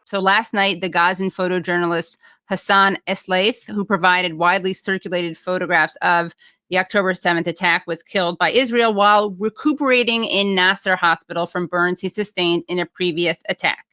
So last night, the Gazan photojournalist Hassan Eslaith, who provided widely circulated photographs of the October 7th attack, was killed by Israel while recuperating in Nasser Hospital from burns he sustained in a previous attack.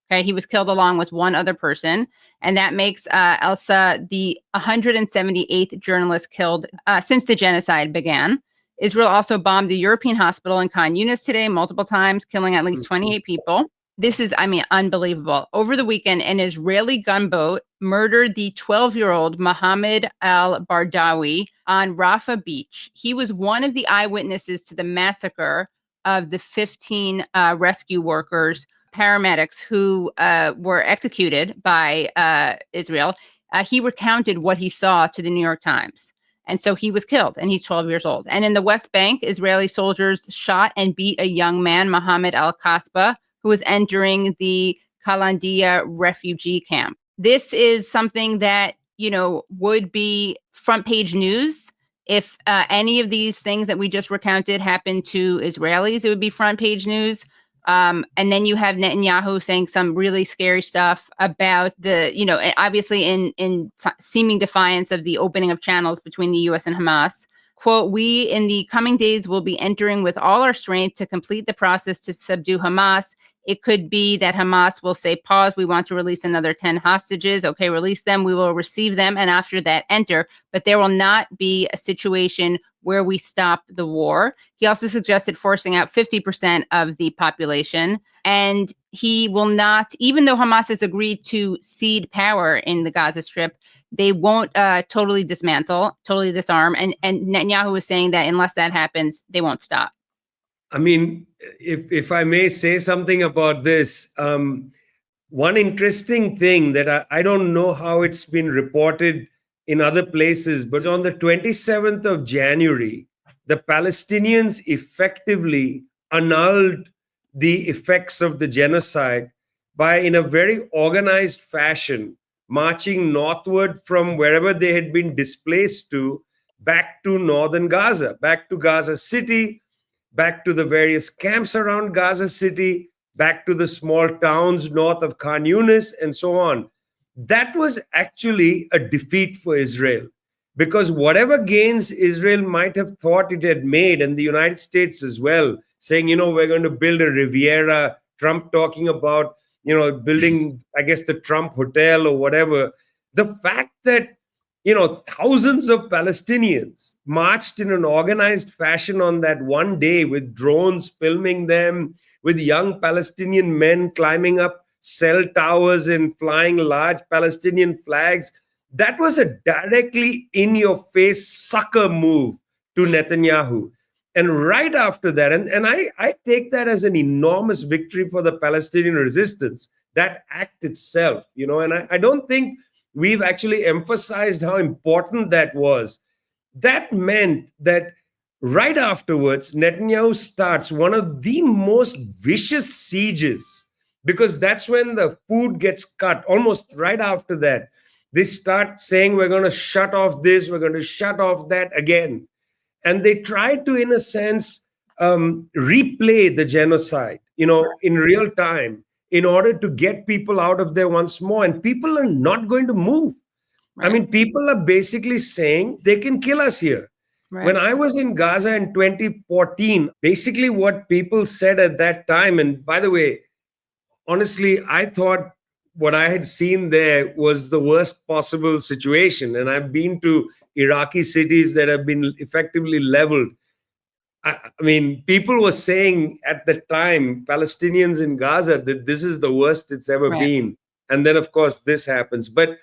Okay, he was killed along with one other person, and that makes Elsa the 178th journalist killed since the genocide began. Israel also bombed the European hospital in Khan Yunis today multiple times, killing at least 28 people. This is, unbelievable. Over the weekend, an Israeli gunboat murdered the 12-year-old Mohammed Bardawill on Rafah Beach. He was one of the eyewitnesses to the massacre of the 15 rescue workers, paramedics who were executed by Israel. He recounted what he saw to the New York Times. And so he was killed, and he's 12 years old. And in the West Bank, Israeli soldiers shot and beat a young man, Mohammed al-Kasba, who was entering the Kalandia refugee camp. This is something that, would be front page news. If any of these things that we just recounted happened to Israelis, it would be front page news. And then you have Netanyahu saying some really scary stuff about obviously in seeming defiance of the opening of channels between the U.S. and Hamas. Quote, "We in the coming days will be entering with all our strength to complete the process to subdue Hamas. It could be that Hamas will say, pause, we want to release another 10 hostages. Okay, release them. We will receive them. And after that, enter. But there will not be a situation where we stop the war." He also suggested forcing out 50% of the population. And he will not, even though Hamas has agreed to cede power in the Gaza Strip, they won't totally dismantle, totally disarm. And Netanyahu is saying that unless that happens, they won't stop. I mean, if I may say something about this, one interesting thing that I don't know how it's been reported in other places, but on the 27th of January, the Palestinians effectively annulled the effects of the genocide by, in a very organized fashion, marching northward from wherever they had been displaced to, back to northern Gaza, back to Gaza City, back to the various camps around Gaza City, back to the small towns north of Khan Yunis, and so on. That was actually a defeat for Israel, because whatever gains Israel might have thought it had made, and the United States as well, saying, we're going to build a Riviera, Trump talking about, building, I guess, the Trump Hotel or whatever. The fact that, thousands of Palestinians marched in an organized fashion on that one day with drones filming them, with young Palestinian men climbing up cell towers and flying large Palestinian flags. That was a directly in-your-face sucker move to Netanyahu. And right after that, and I take that as an enormous victory for the Palestinian resistance, that act itself, and I don't think we've actually emphasized how important that was. That meant that right afterwards, Netanyahu starts one of the most vicious sieges, because that's when the food gets cut. Almost right after that, they start saying, we're going to shut off this, we're going to shut off that again. And they try to, in a sense, replay the genocide, in real time, in order to get people out of there once more. And people are not going to move. Right. I mean, people are basically saying they can kill us here. Right. When I was in Gaza in 2014, basically what people said at that time, and by the way, honestly, I thought what I had seen there was the worst possible situation. And I've been to Iraqi cities that have been effectively leveled. I mean, people were saying at the time, Palestinians in Gaza, that this is the worst it's ever been. And then, of course, this happens. But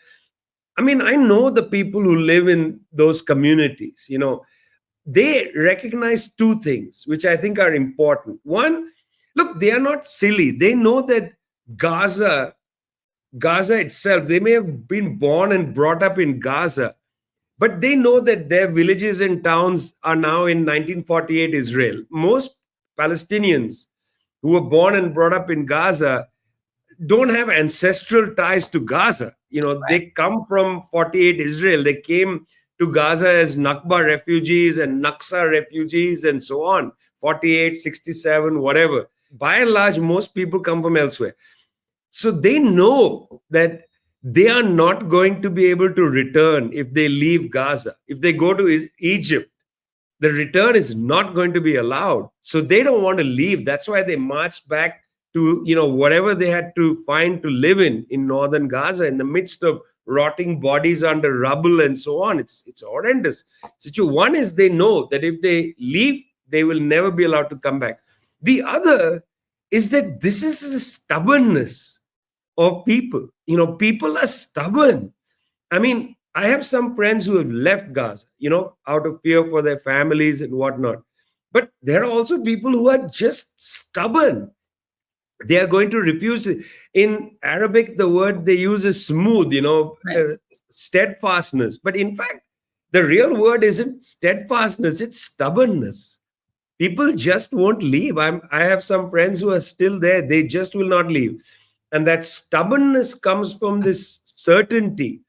I mean, I know the people who live in those communities, they recognize two things, which I think are important. One, look, they are not silly. They know that Gaza itself, they may have been born and brought up in Gaza, but they know that their villages and towns are now in 1948 Israel. Most Palestinians who were born and brought up in Gaza don't have ancestral ties to Gaza. They come from 48 Israel. They came to Gaza as Nakba refugees and Naksa refugees and so on. 48, 67, whatever. By and large, most people come from elsewhere. So they know that they are not going to be able to return if they leave Gaza. If they go to Egypt, the return is not going to be allowed. So they don't want to leave. That's why they marched back to, whatever they had to find to live in northern Gaza, in the midst of rotting bodies under rubble and so on. It's horrendous. One is they know that if they leave, they will never be allowed to come back. The other is that this is a stubbornness of people. People are stubborn. I mean, I have some friends who have left Gaza, out of fear for their families and whatnot. But there are also people who are just stubborn. They are going to refuse. In Arabic, the word they use is smooth, Right. Steadfastness. But in fact, the real word isn't steadfastness, it's stubbornness. People just won't leave. I have some friends who are still there. They just will not leave. And that stubbornness comes from this certainty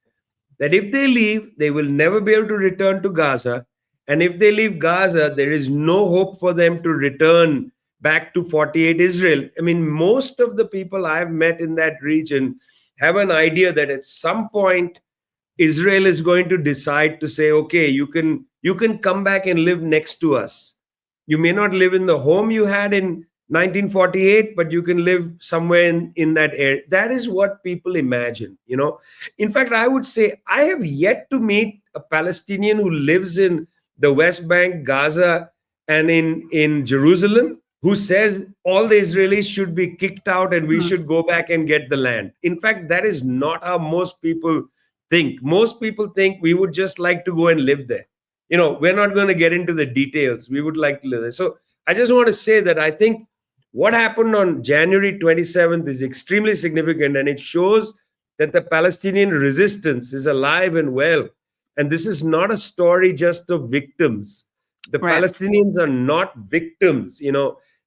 that if they leave, they will never be able to return to Gaza. And if they leave Gaza, there is no hope for them to return back to 48 Israel. I mean, most of the people I've met in that region have an idea that at some point, Israel is going to decide to say, okay, you can come back and live next to us. You may not live in the home you had in 1948, but you can live somewhere in that area. That is what people imagine, In fact, I would say I have yet to meet a Palestinian who lives in the West Bank, Gaza, and in Jerusalem, who says all the Israelis should be kicked out and we should go back and get the land. In fact, that is not how most people think. Most people think we would just like to go and live there. We're not going to get into the details. We would like to live there. So I just want to say that I think what happened on January 27th is extremely significant, and it shows that the Palestinian resistance is alive and well. And this is not a story just of victims. The Right. Palestinians are not victims,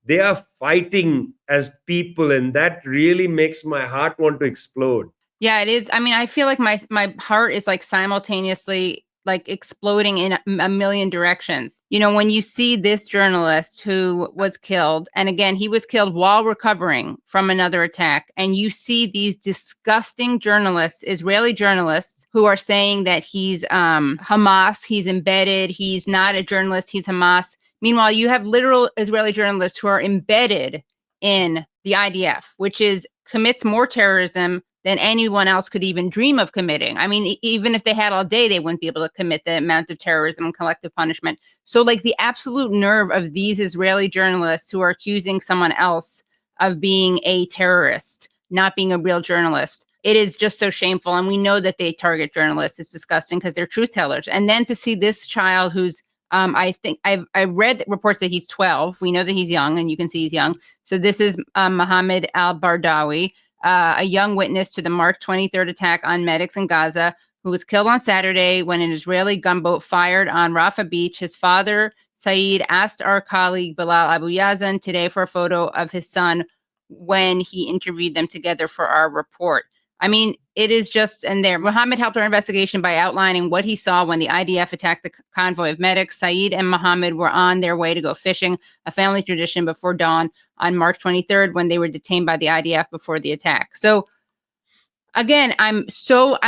they are fighting as people, and that really makes my heart want to explode. Yeah, it is. I mean, I feel like my heart is like simultaneously like exploding in a million directions. When you see this journalist who was killed, and again, he was killed while recovering from another attack, and you see these disgusting journalists, Israeli journalists, who are saying that he's Hamas, he's embedded, he's not a journalist, he's Hamas. Meanwhile, you have literal Israeli journalists who are embedded in the IDF, which commits more terrorism than anyone else could even dream of committing. I mean, even if they had all day, they wouldn't be able to commit the amount of terrorism and collective punishment. So like the absolute nerve of these Israeli journalists who are accusing someone else of being a terrorist, not being a real journalist, it is just so shameful. And we know that they target journalists. It's disgusting because they're truth tellers. And then to see this child who's, I think I read reports that he's 12. We know that he's young, and you can see he's young. So this is Mohammed Bardawill, a young witness to the March 23rd attack on medics in Gaza, who was killed on Saturday when an Israeli gunboat fired on Rafah Beach. His father, Saeed, asked our colleague Bilal Abu Yazan today for a photo of his son when he interviewed them together for our report. I mean, it is just, and there, Mohammed helped our investigation by outlining what he saw when the IDF attacked the convoy of medics. Saeed and Mohammed were on their way to go fishing, a family tradition, before dawn on March 23rd when they were detained by the IDF before the attack. So again, I'm so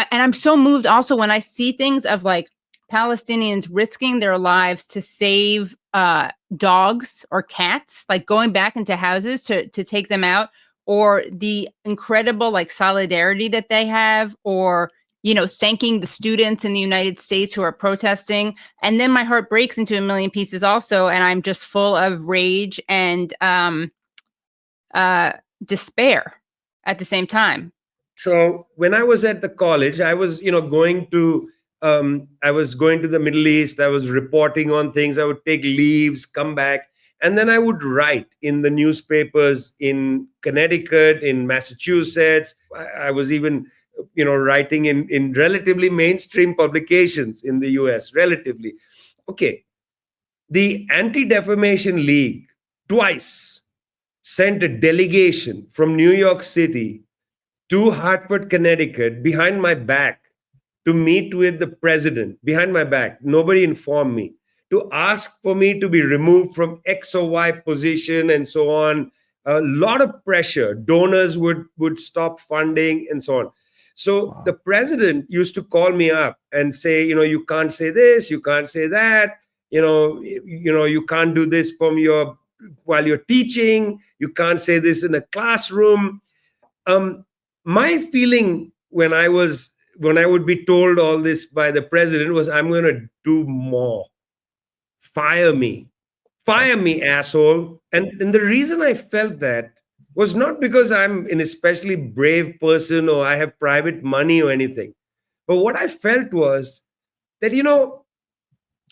moved also when I see things of like Palestinians risking their lives to save dogs or cats, like going back into houses to take them out, or the incredible like solidarity that they have, or thanking the students in the United States who are protesting. And then my heart breaks into a million pieces also, and I'm just full of rage and despair at the same time. So when I was at the college, I was, going to the Middle East. I was reporting on things. I would take leaves, come back, and then I would write in the newspapers in Connecticut, in Massachusetts. I was even, writing in relatively mainstream publications in the U.S. Relatively. Okay. The Anti-Defamation League twice sent a delegation from New York City to Hartford, Connecticut, behind my back, to meet with the president, behind my back. Nobody informed me, to ask for me to be removed from X or Y position and so on. a lot of pressure. Donors would stop funding and so on. So the president used to call me up and say, you can't say this, you can't say that, you can't do this while you're teaching, you can't say this in a classroom. My feeling when I would be told all this by the president was, I'm going to do more. Fire me, asshole. And the reason I felt that was not because I'm an especially brave person or I have private money or anything. But what I felt was that,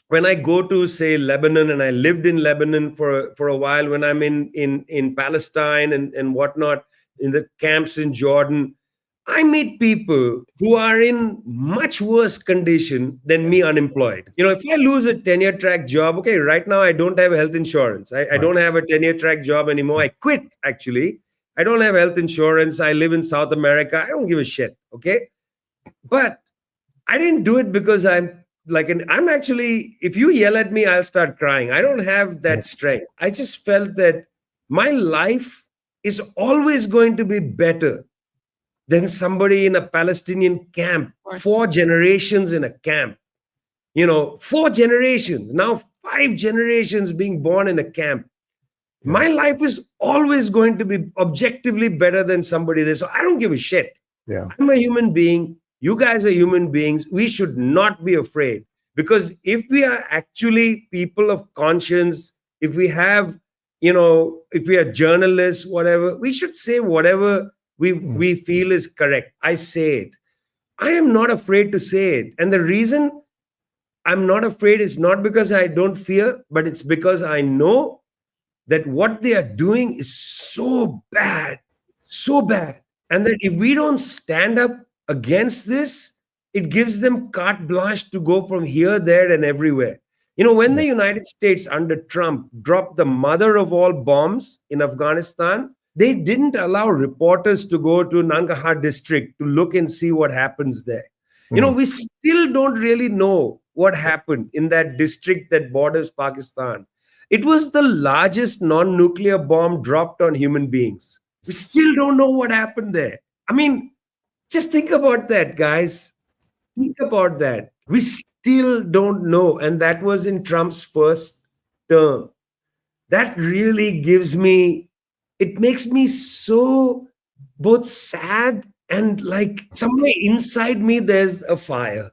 when I go to, say, Lebanon, and I lived in Lebanon for a while, when I'm in Palestine and whatnot, in the camps in Jordan, I meet people who are in much worse condition than me, unemployed. If I lose a tenure track job, okay, right now I don't have health insurance. I don't have a tenure track job anymore. I quit, actually. I don't have health insurance. I live in South America. I don't give a shit, okay? But I didn't do it because I'm actually, if you yell at me, I'll start crying. I don't have that strength. I just felt that my life is always going to be better than somebody in a Palestinian camp, 4 generations in a camp, 4 generations, now 5 generations being born in a camp. My life is always going to be objectively better than somebody there. So I don't give a shit. Yeah. I'm a human being. You guys are human beings. We should not be afraid, because if we are actually people of conscience, if we have, if we are journalists, whatever, we should say whatever we feel is correct. I say it. I am not afraid to say it. And the reason I'm not afraid is not because I don't fear, but it's because I know that what they are doing is so bad. And that if we don't stand up against this, it gives them carte blanche to go from here, there, and everywhere. When the United States under Trump dropped the mother of all bombs in Afghanistan, they didn't allow reporters to go to Nangarhar district to look and see what happens there. We still don't really know what happened in that district that borders Pakistan. It was the largest non-nuclear bomb dropped on human beings. We still don't know what happened there. I mean, just think about that, guys. Think about that. We still don't know. And that was in Trump's first term. That really it makes me so both sad and like somewhere inside me, there's a fire.